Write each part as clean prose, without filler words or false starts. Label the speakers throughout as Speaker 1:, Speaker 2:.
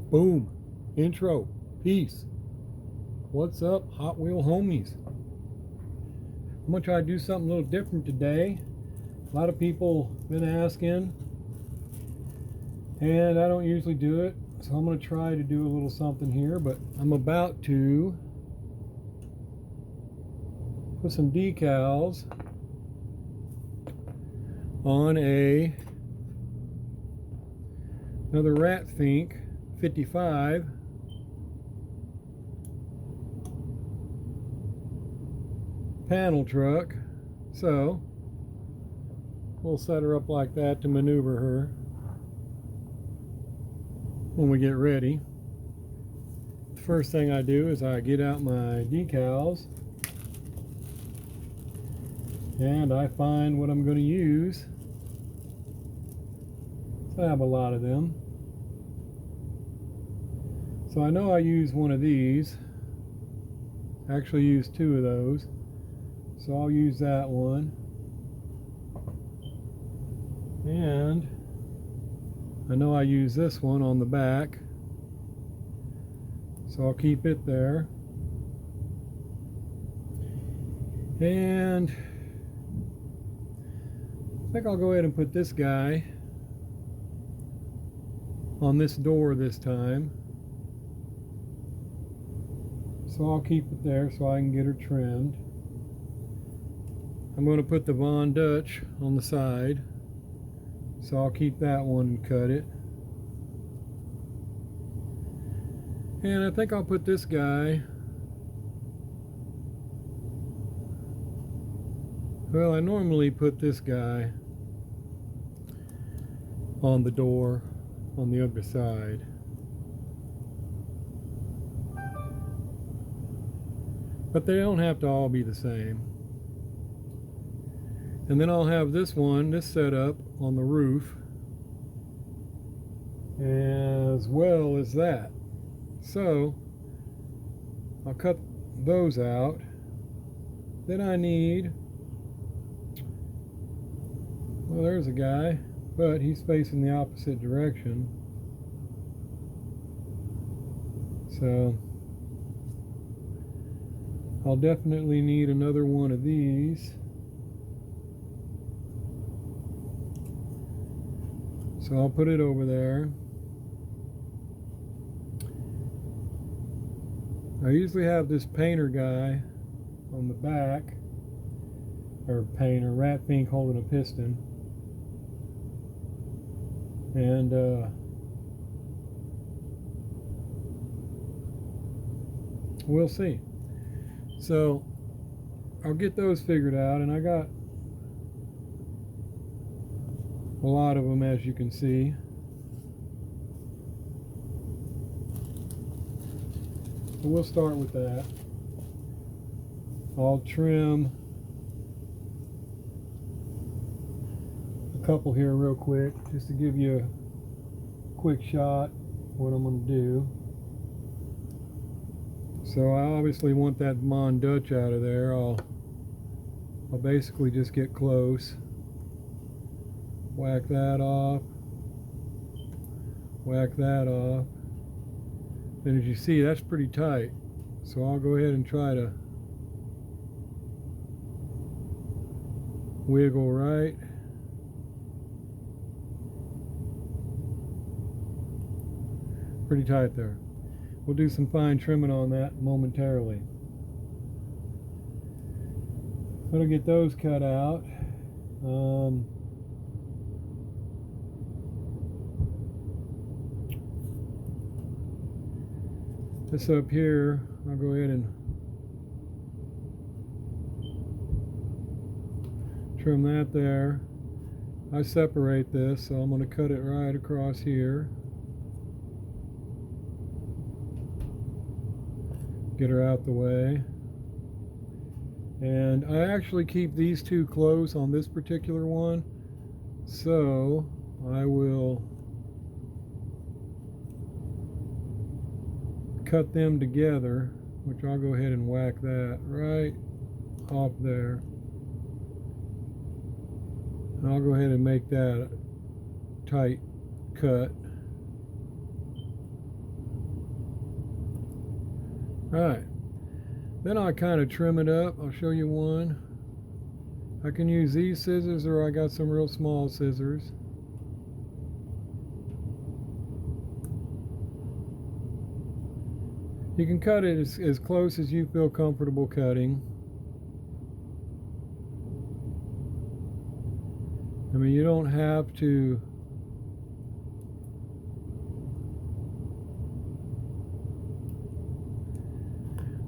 Speaker 1: Boom. Intro. Peace. What's up, Hot Wheel homies? I'm going to try to do something a little different today. A lot of people been asking, and I don't usually do it, so I'm going to try to do a little something here, but I'm about to put some decals on another Rat Fink 55 panel truck. So we'll set her up like that to maneuver her when we get ready. The first thing I do is I get out my decals and I find what I'm going to use. So I have a lot of them. So I know I use one of these. I actually use two of those. So I'll use that one. And I know I use this one on the back. So I'll keep it there. And I think I'll go ahead and put this guy on this door this time. So I'll keep it there so I can get her trimmed. I'm going to put the Von Dutch on the side. So I'll keep that one and cut it. And I think I'll put this guy, well, I normally put this guy on the door on the other side. But they don't have to all be the same. And then I'll have this setup on the roof as well as that. So I'll cut those out. Then I need, well, there's a guy, but he's facing the opposite direction. So I'll definitely need another one of these. So I'll put it over there. I usually have this painter guy on the back, or painter, Rat Fink holding a piston. And we'll see. So I'll get those figured out, and I got a lot of them, as you can see. So we'll start with that. I'll trim a couple here real quick just to give you a quick shot what I'm going to do. So I obviously want that Von Dutch out of there. I'll basically just get close, whack that off, whack that off. And as you see, that's pretty tight. So I'll go ahead and try to wiggle right. Pretty tight there. We'll do some fine trimming on that momentarily. So to get those cut out, this up here, I'll go ahead and trim that there. I separate this, so I'm going to cut it right across here. Get her out the way. And I actually keep these two close on this particular one, so I will cut them together, which I'll go ahead and whack that right off there. And I'll go ahead and make that a tight cut. Alright, then I kind of trim it up. I'll show you one. I can use these scissors, or I got some real small scissors. You can cut it as close as you feel comfortable cutting. I mean, you don't have to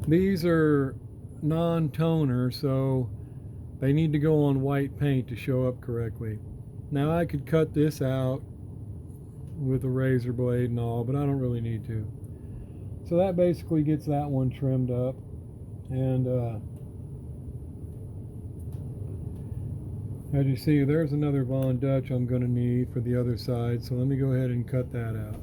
Speaker 1: these are non-toner, so they need to go on white paint to show up correctly. Now I could cut this out with a razor blade and all, but I don't really need to. So that basically gets that one trimmed up. And as you see, there's another Von Dutch I'm going to need for the other side. So let me go ahead and cut that out.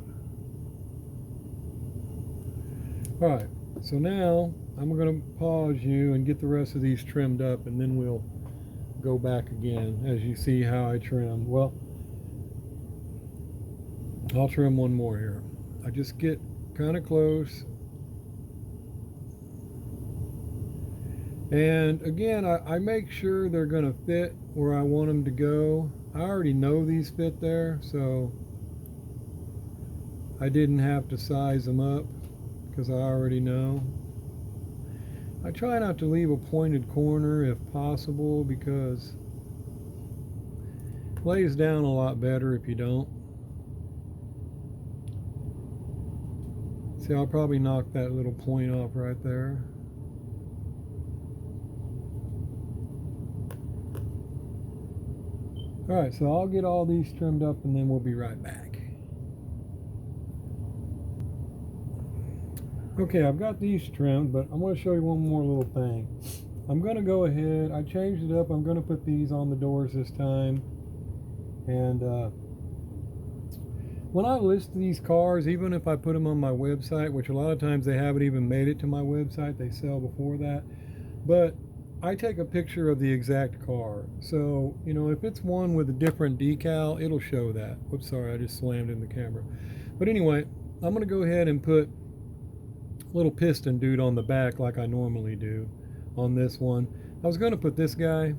Speaker 1: Alright, so now I'm going to pause you and get the rest of these trimmed up, and then we'll go back again as you see how I trimmed. Well, I'll trim one more here. I just get kind of close, and again I make sure they're going to fit where I want them to go. I already know these fit there, so I didn't have to size them up because I already know. I try not to leave a pointed corner if possible, because it lays down a lot better if you don't. See, I'll probably knock that little point off right there. Alright, so I'll get all these trimmed up and then we'll be right back. Okay, I've got these trimmed, but I'm going to show you one more little thing. I'm going to go ahead, I changed it up, I'm going to put these on the doors this time. And when I list these cars, even if I put them on my website, which a lot of times they haven't even made it to my website, they sell before that, but I take a picture of the exact car. So, you know, if it's one with a different decal, it'll show that. Whoops, sorry, I just slammed in the camera. But anyway, I'm going to go ahead and put a little piston dude on the back like I normally do on this one. I was going to put this guy,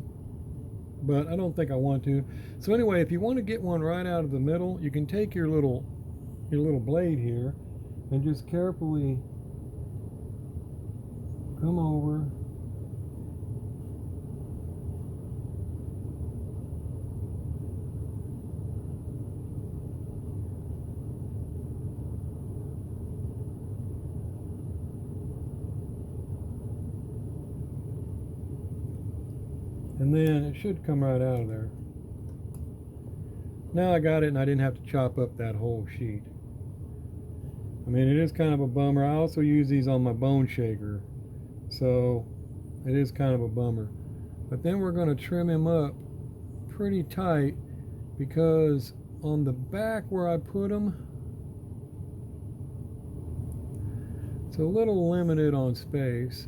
Speaker 1: but I don't think I want to. So anyway, if you want to get one right out of the middle, you can take your little blade here and just carefully come over and then it should come right out of there. Now I got it and I didn't have to chop up that whole sheet. I mean, it is kind of a bummer. I also use these on my bone shaker, so it is kind of a bummer. But then we're going to trim him up pretty tight, because on the back where I put him, it's a little limited on space.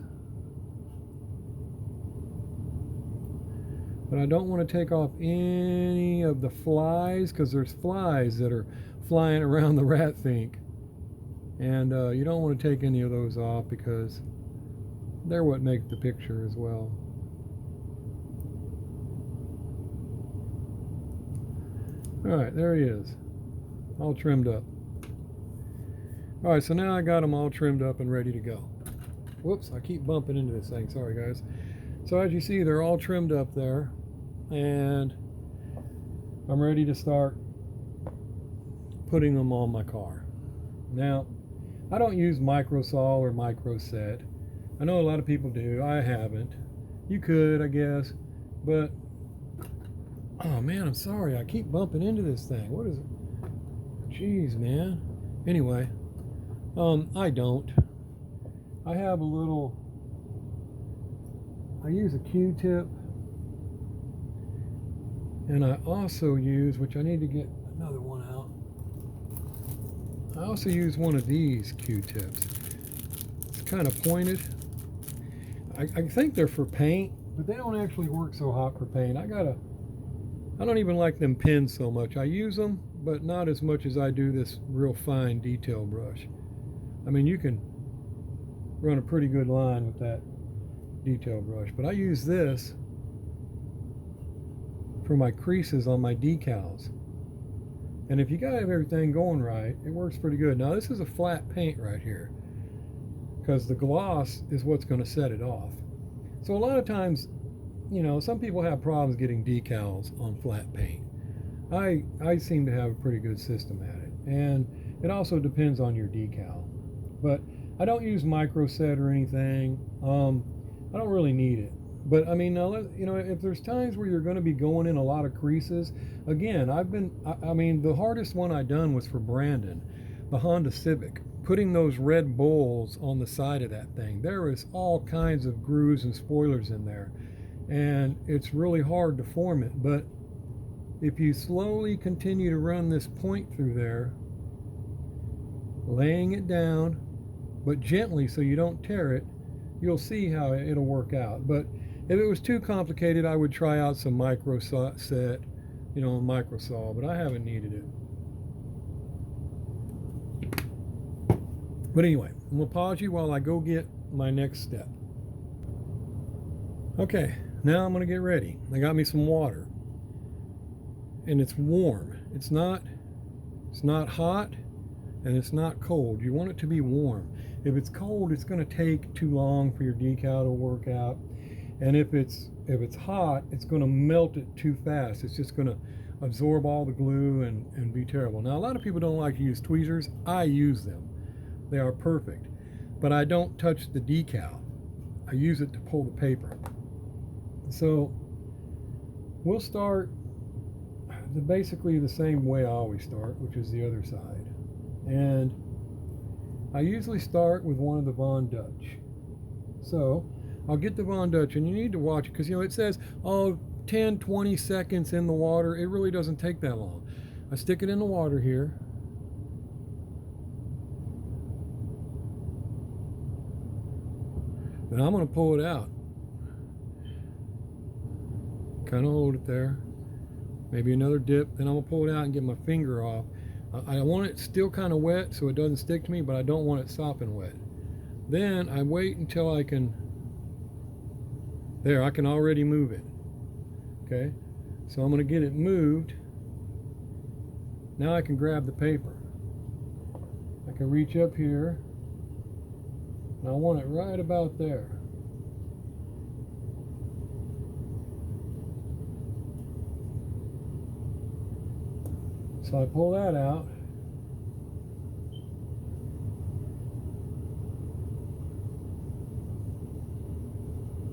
Speaker 1: But I don't want to take off any of the flies, because there's flies that are flying around the rat fink. And you don't want to take any of those off, because they're what make the picture as well. Alright, there he is. All trimmed up. Alright, so now I got them all trimmed up and ready to go. Whoops, I keep bumping into this thing. Sorry, guys. So as you see, they're all trimmed up there. And I'm ready to start putting them on my car. Now, I don't use micro saw or micro set. I know a lot of people do. I haven't. You could, I guess, but oh man, I'm sorry. I keep bumping into this thing. What is it? Jeez, man. Anyway, I don't. I have a little. I use a Q-tip. And I also use, which I need to get another one out, I also use one of these Q-tips. It's kind of pointed. I think they're for paint, but they don't actually work so hot for paint. I don't even like them pins so much. I use them, but not as much as I do this real fine detail brush. I mean, you can run a pretty good line with that detail brush. But I use this for my creases on my decals. And if you got everything going right, it works pretty good. Now this is a flat paint right here, because the gloss is what's going to set it off. So a lot of times, you know, some people have problems getting decals on flat paint. I seem to have a pretty good system at it, and it also depends on your decal. But I don't use micro set or anything. I don't really need it. But I mean, now, you know, if there's times where you're going to be going in a lot of creases, again, I mean, the hardest one I done was for Brandon, the Honda Civic. Putting those red bowls on the side of that thing, there is all kinds of grooves and spoilers in there, and it's really hard to form it. But if you slowly continue to run this point through there, laying it down, but gently so you don't tear it, you'll see how it'll work out. But if it was too complicated, I would try out some micro set, you know, micro saw, but I haven't needed it. But anyway, I'm going to pause you while I go get my next step. Okay, now I'm going to get ready. I got me some water. And it's warm. It's not hot, and it's not cold. You want it to be warm. If it's cold, it's going to take too long for your decal to work out. And if it's hot, it's going to melt it too fast. It's just going to absorb all the glue and be terrible. Now, a lot of people don't like to use tweezers. I use them. They are perfect. But I don't touch the decal. I use it to pull the paper. So we'll start basically the same way I always start, which is the other side. And I usually start with one of the Von Dutch. So I'll get the Von Dutch, and you need to watch it because, you know, it says, oh, 10, 20 seconds in the water. It really doesn't take that long. I stick it in the water here. And I'm going to pull it out. Kind of hold it there. Maybe another dip, then I'm going to pull it out and get my finger off. I want it still kind of wet so it doesn't stick to me, but I don't want it sopping wet. Then I wait until I can, there, I can already move it. Okay, so I'm going to get it moved. Now I can grab the paper. I can reach up here, and I want it right about there. So I pull that out.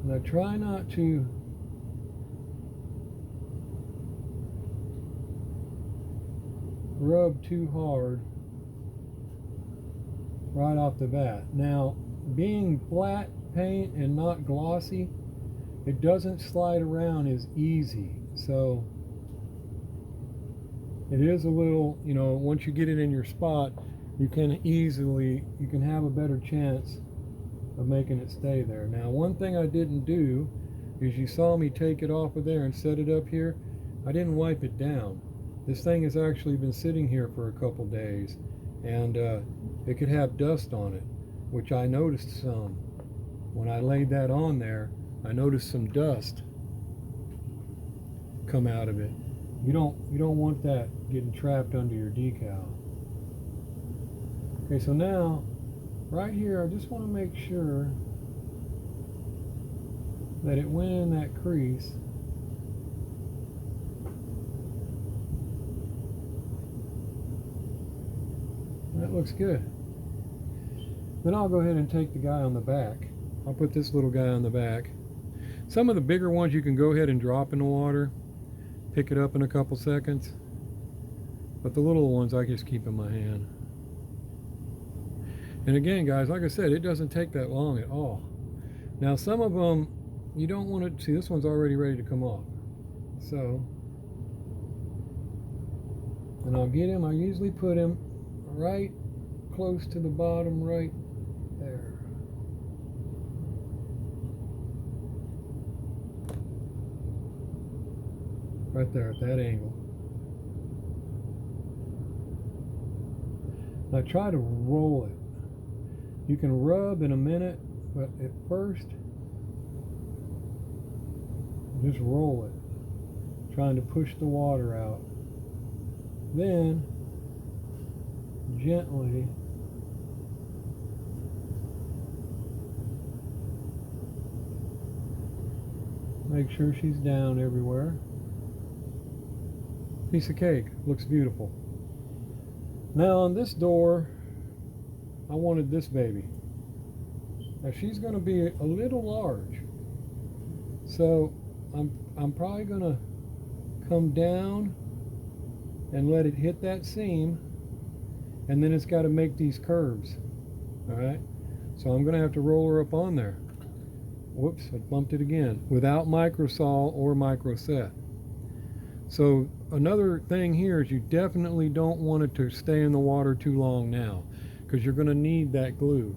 Speaker 1: And I try not to rub too hard right off the bat. Now, being flat paint and not glossy, it doesn't slide around as easy. So it is a little, you know, once you get it in your spot, you can have a better chance of making it stay there. Now, one thing I didn't do is, you saw me take it off of there and set it up here. I didn't wipe it down. This thing has actually been sitting here for a couple days, and it could have dust on it, which I noticed some. When I laid that on there, I noticed some dust come out of it. You don't want that getting trapped under your decal. Okay, so now right here, I just want to make sure that it went in that crease. That looks good. Then I'll go ahead and take the guy on the back. I'll put this little guy on the back. Some of the bigger ones you can go ahead and drop in the water, pick it up in a couple seconds. But the little ones I just keep in my hand. And again, guys, like I said, it doesn't take that long at all. Now, some of them, you don't want to, see, this one's already ready to come off. So, and I'll get him, I usually put him right close to the bottom right there. Right there at that angle. I try to roll it. You can rub in a minute, but at first, just roll it, trying to push the water out. Then, gently make sure she's down everywhere. Piece of cake, looks beautiful. Now on this door, I wanted this baby. Now she's going to be a little large, so I'm probably going to come down and let it hit that seam, and then it's got to make these curves. All right, so I'm going to have to roll her up on there. Whoops, I bumped it again, without microsaw or microset. So another thing here is you definitely don't want it to stay in the water too long now, because you're going to need that glue.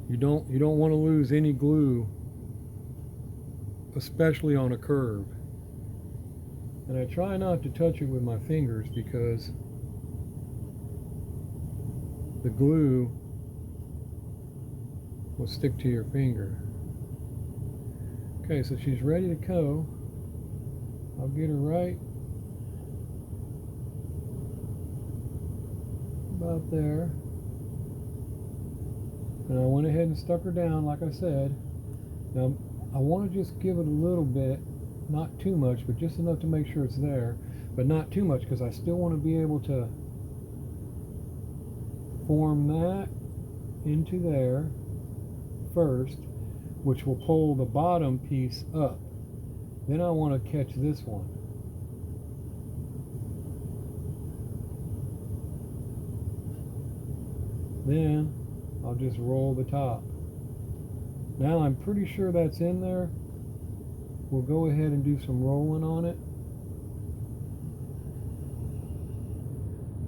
Speaker 1: You don't want to lose any glue, especially on a curve. And I try not to touch it with my fingers because the glue will stick to your finger. Okay, so she's ready to go. I'll get her right about there. And I went ahead and stuck her down like I said. Now I want to just give it a little bit, not too much, but just enough to make sure it's there, but not too much because I still want to be able to form that into there first, which will pull the bottom piece up. Then I want to catch this one. Then I'll just roll the top. Now I'm pretty sure that's in there. We'll go ahead and do some rolling on it.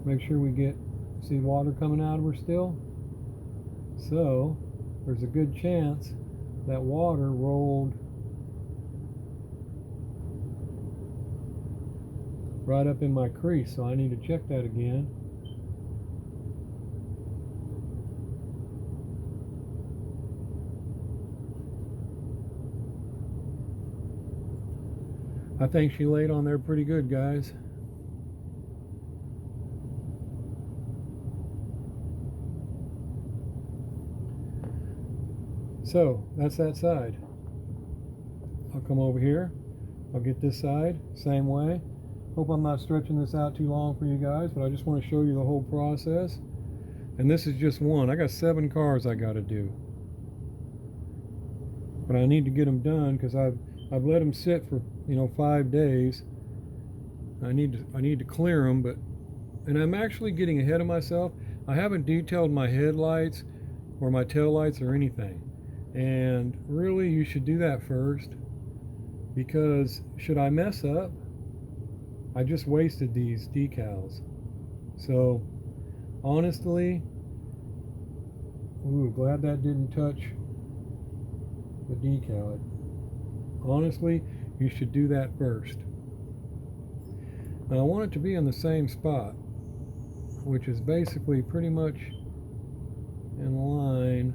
Speaker 1: Make sure we see water coming out of her still. So there's a good chance that water rolled right up in my crease, so I need to check that again. I think she laid on there pretty good, guys. So that's that side. I'll come over here. I'll get this side, same way. Hope I'm not stretching this out too long for you guys, but I just want to show you the whole process. And this is just one. I got 7 cars I got to do. But I need to get them done because I've let them sit for 5 days. I need to clear them, and I'm actually getting ahead of myself. I haven't detailed my headlights or my tail lights or anything. And really you should do that first, because should I mess up, I just wasted these decals. So honestly, glad that didn't touch the decal. Honestly, you should do that first. Now I want it to be in the same spot, which is basically pretty much in line .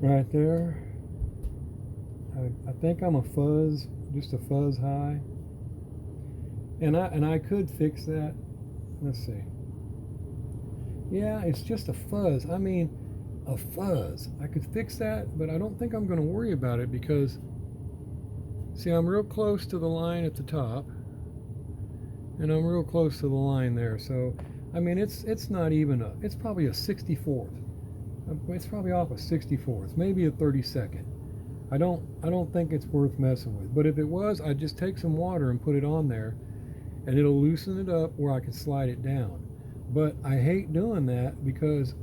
Speaker 1: Right there. I think I'm just a fuzz high. And I could fix that. Let's see. Yeah, it's just a fuzz. I mean, a fuzz. I could fix that, but I don't think I'm going to worry about it because, see, I'm real close to the line at the top, and I'm real close to the line there. So, I mean, it's not even it's probably a 64th. It's probably off a 64th, maybe a 32nd. I don't think it's worth messing with. But if it was, I'd just take some water and put it on there, and it'll loosen it up where I can slide it down. But I hate doing that because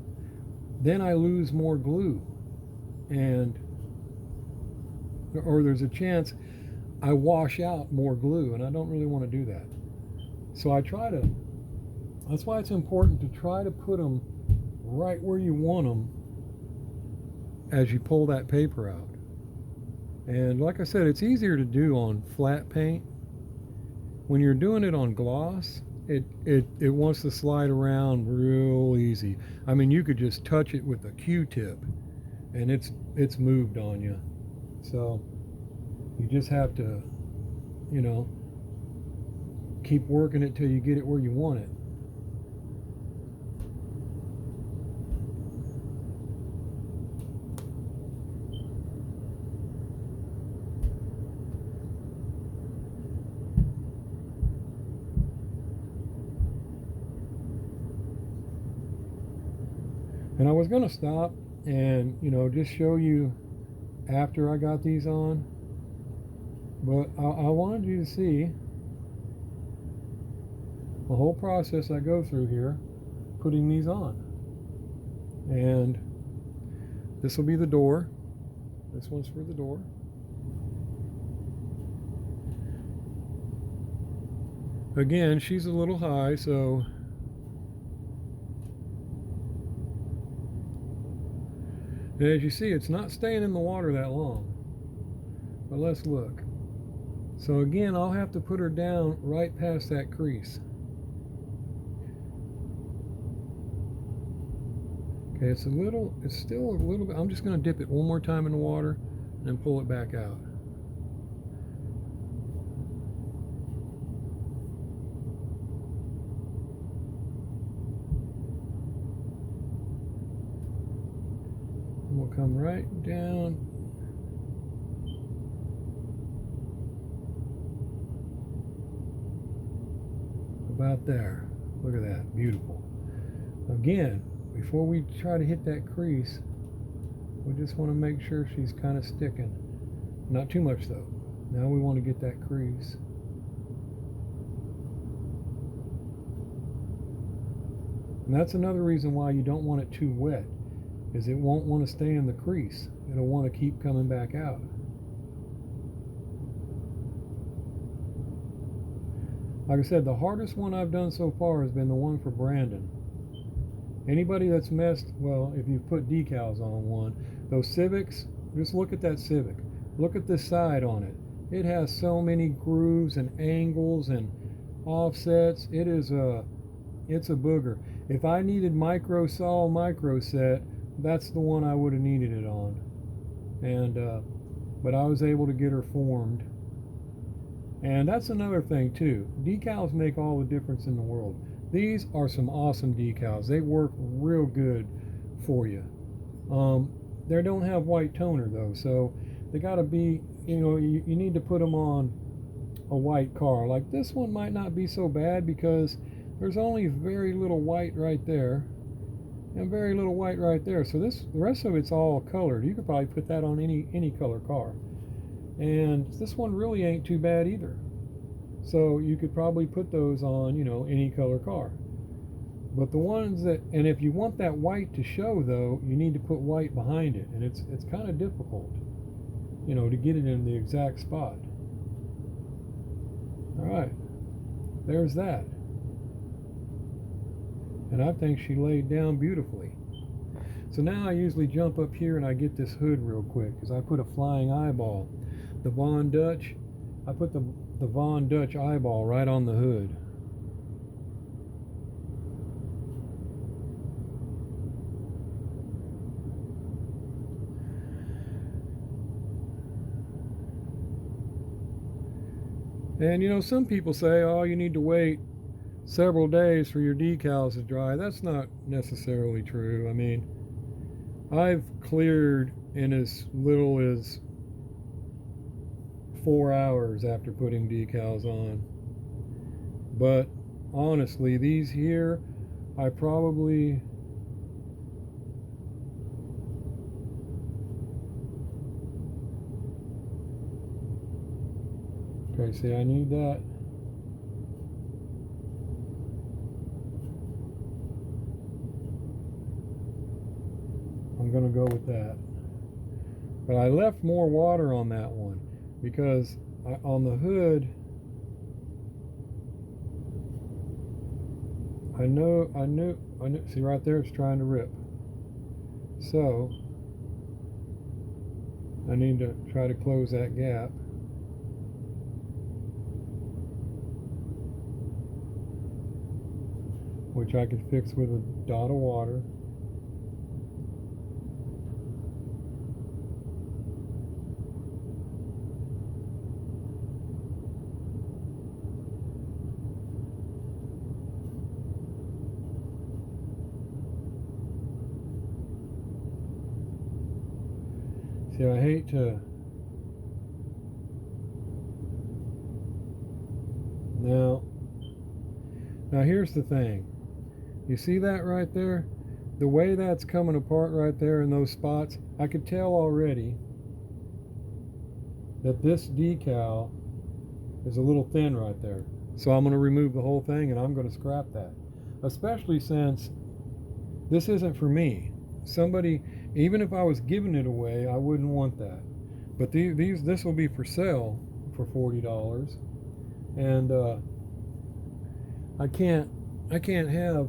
Speaker 1: then I lose more glue, or there's a chance I wash out more glue, and I don't really want to do that. So that's why it's important to try to put them right where you want them as you pull that paper out. And like I said, it's easier to do on flat paint. When you're doing it on gloss, it wants to slide around real easy. I mean, you could just touch it with a Q-tip and it's moved on you. So you just have to, keep working it till you get it where you want it. And I was going to stop and, just show you after I got these on. But I wanted you to see the whole process I go through here putting these on. And this will be the door. This one's for the door. Again, she's a little high, so and as you see, it's not staying in the water that long. But let's look. So again, I'll have to put her down right past that crease. Okay, it's still a little bit. I'm just going to dip it one more time in the water and pull it back out. And we'll come right down. About there. Look at that. Beautiful. Again, before we try to hit that crease, we just want to make sure she's kind of sticking. Not too much though. Now we want to get that crease. And that's another reason why you don't want it too wet, is it won't want to stay in the crease. It'll want to keep coming back out. Like I said, the hardest one I've done so far has been the one for Brandon. Anybody that's messed, well, if you've put decals on one, those Civics, just look at that Civic. Look at the side on it. It has so many grooves and angles and offsets. It's a booger. If I needed micro set, that's the one I would have needed it on. And but I was able to get her formed. And that's another thing too. Decals make all the difference in the world. These are some awesome decals. They work real good for you. They don't have white toner though, so they gotta be, you need to put them on a white car. Like this one might not be so bad because there's only very little white right there and very little white right there. So the rest of it's all colored. You could probably put that on any color car. And this one really ain't too bad either. So you could probably put those on, any color car. But the ones and if you want that white to show though, you need to put white behind it. And it's kind of difficult, to get it in the exact spot. All right, there's that. And I think she laid down beautifully. So now I usually jump up here and I get this hood real quick because I put a flying eyeball. The Von Dutch, I put the Von Dutch eyeball right on the hood. And some people say, oh, you need to wait several days for your decals to dry. That's not necessarily true. I mean, I've cleared in as little as 4 hours after putting decals on. But honestly, these here, I probably okay, see, I need that. I'm gonna go with that. But I left more water on that one because on the hood, I knew. See right there, it's trying to rip. So I need to try to close that gap. Which I could fix with a dot of water. See, I hate to. Now here's the thing. You see that right there? The way that's coming apart right there in those spots, I could tell already that this decal is a little thin right there. So I'm going to remove the whole thing and I'm going to scrap that. Especially since this isn't for me. Somebody, even if I was giving it away, I wouldn't want that. But this will be for sale for $40. And I can't have,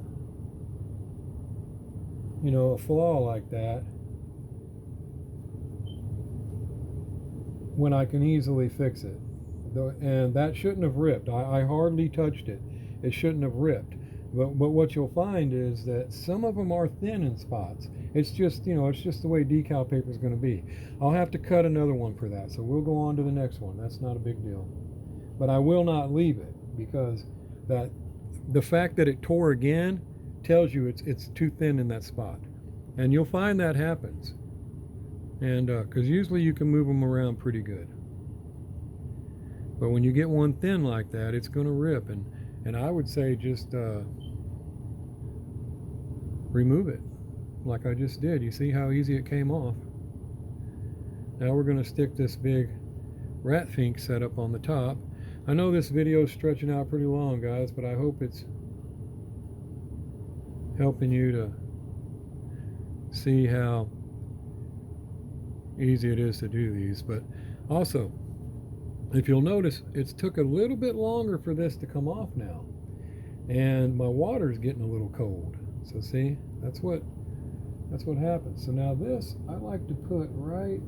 Speaker 1: you know, a flaw like that when I can easily fix it. And that shouldn't have ripped. I hardly touched it. It shouldn't have ripped. But what you'll find is that some of them are thin in spots. It's just, you know, it's just the way decal paper is going to be. I'll have to cut another one for that. So we'll go on to the next one. That's not a big deal. But I will not leave it because the fact that it tore again tells you it's too thin in that spot. And you'll find that happens. And because usually you can move them around pretty good. But when you get one thin like that, it's going to rip. And I would say just remove it like I just did. You see how easy it came off. Now we're going to stick this big rat fink setup on the top. I know this video is stretching out pretty long, guys, but I hope it's helping you to see how easy it is to do these. But also, if you'll notice, it's took a little bit longer for this to come off now. And my water's getting a little cold. So see, that's what happens. So now this, I like to put right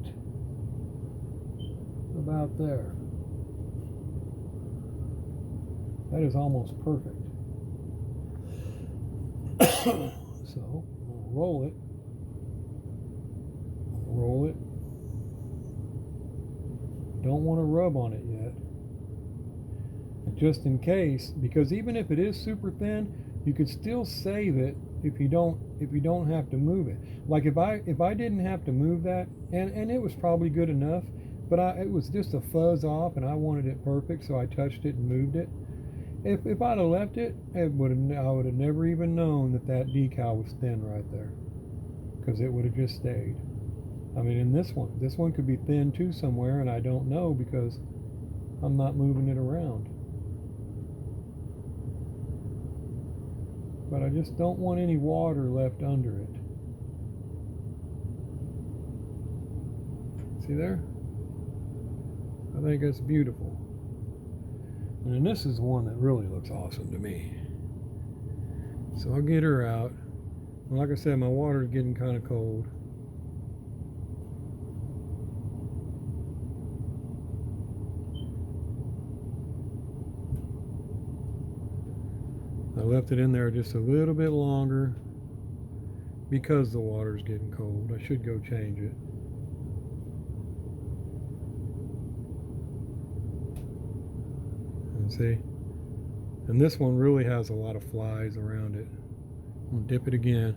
Speaker 1: about there. That is almost perfect. So, I'll roll it. Roll it. Don't want to rub on it yet. Just in case, because even if it is super thin, you could still save it if you don't have to move it. Like if I didn't have to move that, and it was probably good enough, but it was just a fuzz off and I wanted it perfect, so I touched it and moved it. If I'd have left it, I would have never even known that decal was thin right there, because it would have just stayed. I mean, in this one could be thin too somewhere, and I don't know because I'm not moving it around. But I just don't want any water left under it. See there? I think that's beautiful. And then this is one that really looks awesome to me. So I'll get her out. And like I said, my water's getting kind of cold. I left it in there just a little bit longer because the water's getting cold. I should go change it. And see? And this one really has a lot of flies around it. I'll dip it again.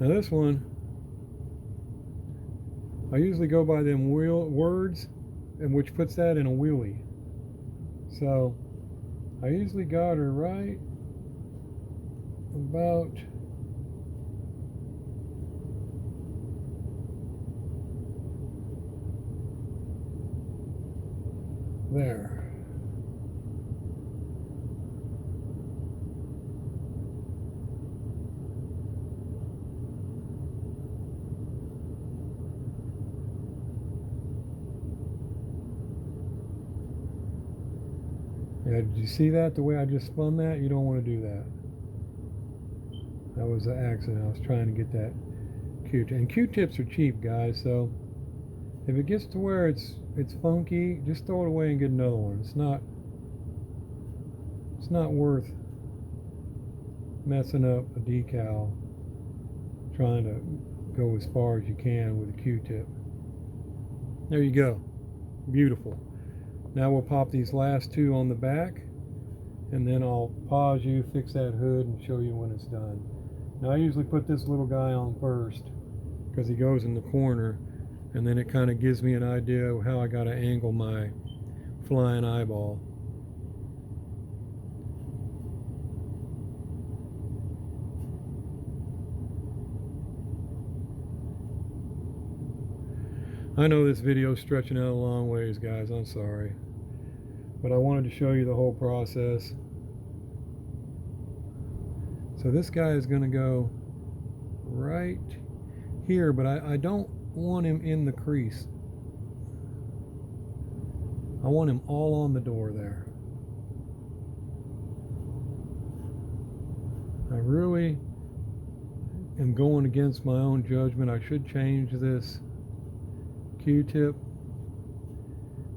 Speaker 1: Now this one, I usually go by them words, and which puts that in a wheelie. So I usually got her right about there. Did you see that, the way I just spun that? You don't want to do that. That was an accident. I was trying to get that Q-tip. And Q-tips are cheap, guys, so if it gets to where it's funky, just throw it away and get another one. It's not worth messing up a decal trying to go as far as you can with a Q-tip. There you go. Beautiful. Now we'll pop these last two on the back, and then I'll pause you, fix that hood, and show you when it's done. Now I usually put this little guy on first because he goes in the corner, and then it kind of gives me an idea of how I got to angle my flying eyeball. I know this video is stretching out a long ways, guys. I'm sorry. But I wanted to show you the whole process. So this guy is going to go right here, but I don't want him in the crease. I want him all on the door there. I really am going against my own judgment. I should change this Q-tip,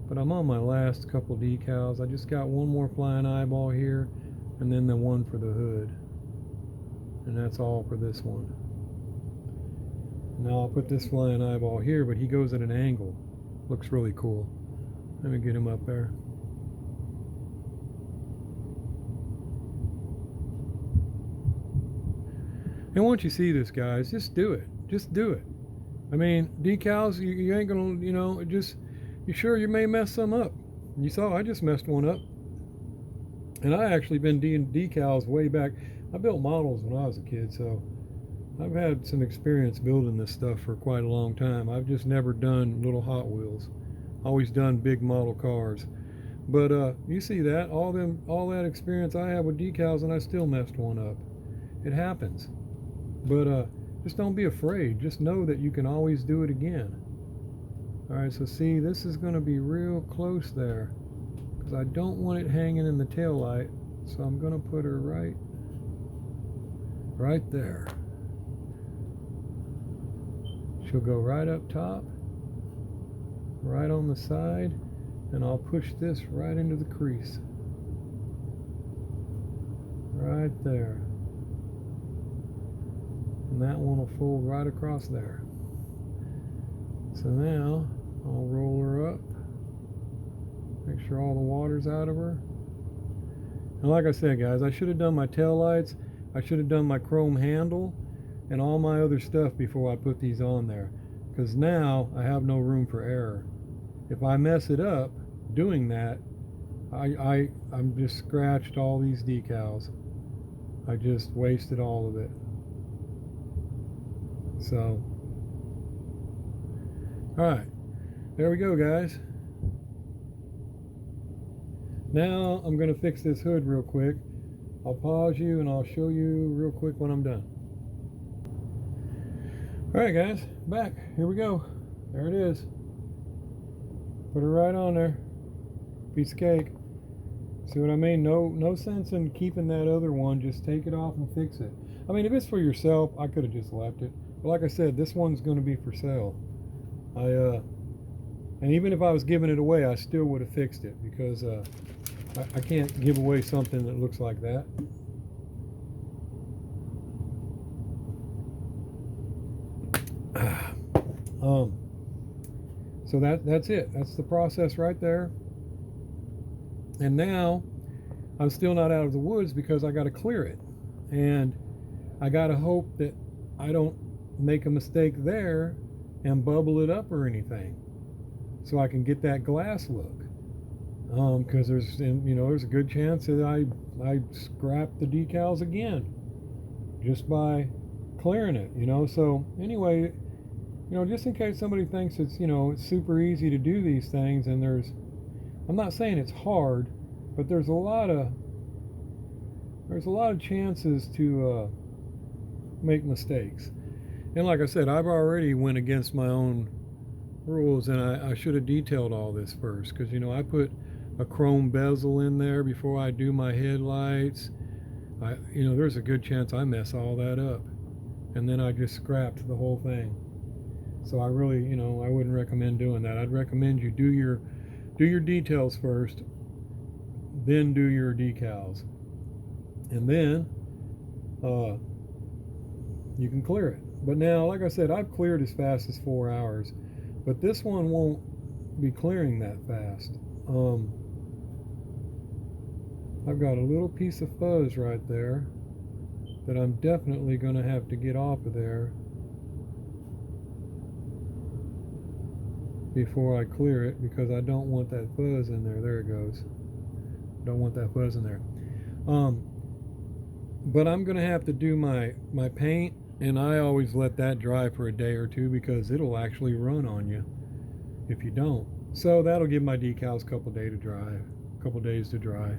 Speaker 1: but I'm on my last couple decals. I just got one more flying eyeball here, and then the one for the hood, and that's all for this one. Now I'll put this flying eyeball here, but he goes at an angle. Looks really cool. Let me get him up there. And once you see this, guys, just do it. Just do it. I mean, decals, you ain't gonna, you know, just, you sure you may mess some up. You saw I just messed one up. And I actually been doing decals way back. I built models when I was a kid, so I've had some experience building this stuff for quite a long time. I've just never done little Hot Wheels. Always done big model cars. But you see that, all that experience I have with decals, and I still messed one up. It happens. But just don't be afraid. Just know that you can always do it again. All right, so see, this is going to be real close there because I don't want it hanging in the tail light. So I'm going to put her right there. She'll go right up top, right on the side, and I'll push this right into the crease. Right there. And that one will fold right across there. So now I'll roll her up, make sure all the water's out of her. And like I said, guys, I should have done my tail lights, I should have done my chrome handle and all my other stuff before I put these on there, because now I have no room for error. If I mess it up doing that, I'm just scratched all these decals. I just wasted all of it. So, all right, there we go, guys. Now I'm going to fix this hood real quick. I'll pause you and I'll show you real quick when I'm done. All right, guys, back. Here we go. There it is. Put her right on there. Piece of cake. See what I mean? No sense in keeping that other one. Just take it off and fix it. I mean, if it's for yourself, I could have just left it. But like I said, this one's going to be for sale. And even if I was giving it away, I still would have fixed it because I can't give away something that looks like that. So that's it. That's the process right there. And now I'm still not out of the woods because I got to clear it, and I got to hope that I don't make a mistake there and bubble it up or anything, so I can get that glass look. Because there's a good chance that I scrap the decals again just by clearing it. So anyway, just in case somebody thinks it's it's super easy to do these things, and I'm not saying it's hard, but there's a lot of chances to make mistakes. And like I said, I've already went against my own rules, and I should have detailed all this first, because I put a chrome bezel in there before I do my headlights, there's a good chance I mess all that up, and then I just scrapped the whole thing. So I really, I wouldn't recommend doing that. I'd recommend you do your details first, then do your decals, and then you can clear it. But now, like I said, I've cleared as fast as 4 hours, but this one won't be clearing that fast. I've got a little piece of fuzz right there that I'm definitely going to have to get off of there before I clear it, because I don't want that fuzz in there. There it goes. Don't want that fuzz in there. But I'm going to have to do my paint, and I always let that dry for a day or two because it'll actually run on you if you don't. So that'll give my decals a couple days to dry.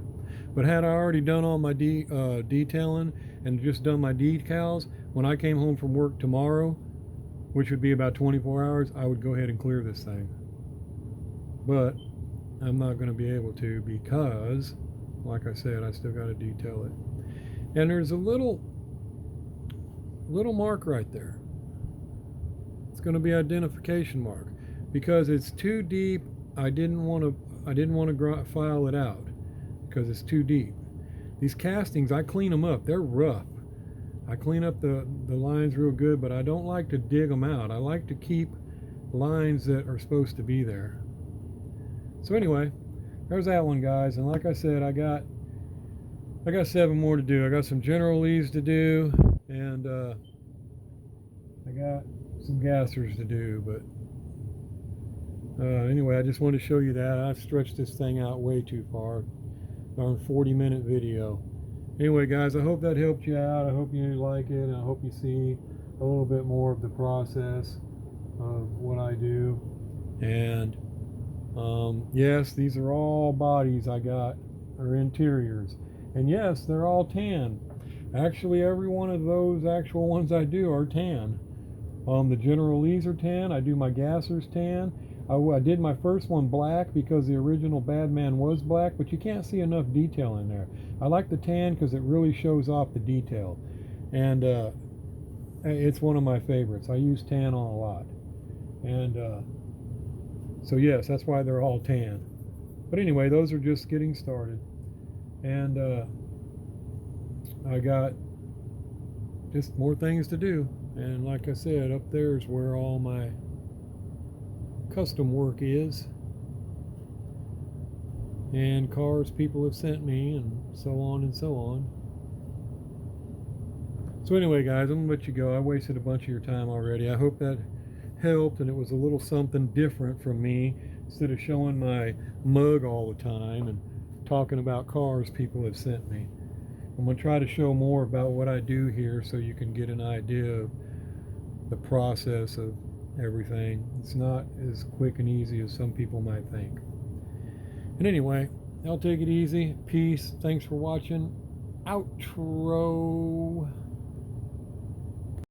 Speaker 1: But had I already done all my detailing and just done my decals, when I came home from work tomorrow, which would be about 24 hours, I would go ahead and clear this thing. But I'm not going to be able to because, like I said, I still got to detail it. And there's a little mark right there. It's going to be identification mark because it's too deep. I didn't want to file it out because it's too deep. These castings, I clean them up. They're rough. I clean up the lines real good, but I don't like to dig them out. I like to keep lines that are supposed to be there. So anyway, there's that one, guys. And like I said, I got 7 more to do. I got some general leads to do, and I got some gassers to do. But anyway, I just wanted to show you that. I've stretched this thing out way too far. On a 40-minute video. Anyway, guys, I hope that helped you out. I hope you like it, and I hope you see a little bit more of the process of what I do. And yes, these are all bodies I got, or interiors. And yes, they're all tan. Actually, every one of those actual ones I do are tan. The General Lees are tan. I do my gassers tan. I did my first one black because the original Badman was black, but you can't see enough detail in there. I like the tan because it really shows off the detail. And it's one of my favorites. I use tan on a lot. And so yes, that's why they're all tan. But anyway, those are just getting started. And I got just more things to do. And like I said, up there is where all my custom work is, and cars people have sent me, and so on and so on. So anyway, guys, I'm gonna let you go. I wasted a bunch of your time already. I hope that helped, and it was a little something different from me, instead of showing my mug all the time and talking about cars people have sent me. I'm gonna try to show more about what I do here so you can get an idea of the process of everything. It's not as quick and easy as some people might think. And anyway, I'll take it easy. Peace. Thanks for watching. Outro.